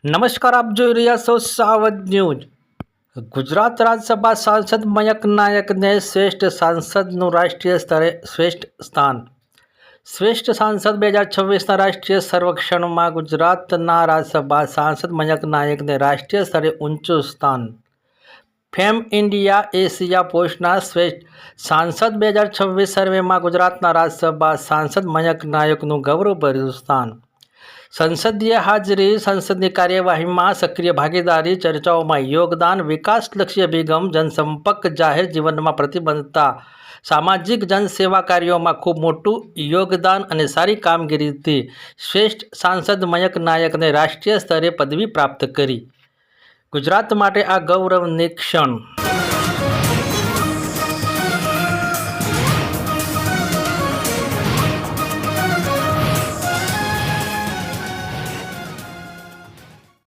નમસ્કાર, આપ જોઈ રહ્યા છો સાવધ ન્યૂઝ। ગુજરાત રાજ્યસભા સાંસદ મયંક નાયકને શ્રેષ્ઠ સાંસદનું રાષ્ટ્રીય સ્તરે શ્રેષ્ઠ સ્થાન। શ્રેષ્ઠ સાંસદ 2026ના રાષ્ટ્રીય સર્વેક્ષણમાં ગુજરાતના રાજ્યસભા સાંસદ મયંક નાયકને રાષ્ટ્રીય સ્તરે ઊંચું સ્થાન। ફેમ ઇન્ડિયા એશિયા પોસ્ટના શ્રેષ્ઠ સાંસદ 2026 સર્વેમાં ગુજરાતના રાજ્યસભા સાંસદ મયંક નાયકનું ગૌરવભર્યું સ્થાન। સંસદીય હાજરી, સંસદની કાર્યવાહીમાં સક્રિય ભાગીદારી, ચર્ચાઓમાં યોગદાન, વિકાસલક્ષી અભિગમ, જનસંપર્ક, જાહેર જીવનમાં પ્રતિબદ્ધતા, સામાજિક જનસેવા કાર્યોમાં ખૂબ મોટું યોગદાન અને સારી કામગીરીથી શ્રેષ્ઠ સાંસદ મયંક નાયકને રાષ્ટ્રીય સ્તરે પદવી પ્રાપ્ત કરી। ગુજરાત માટે આ ગૌરવની ક્ષણ।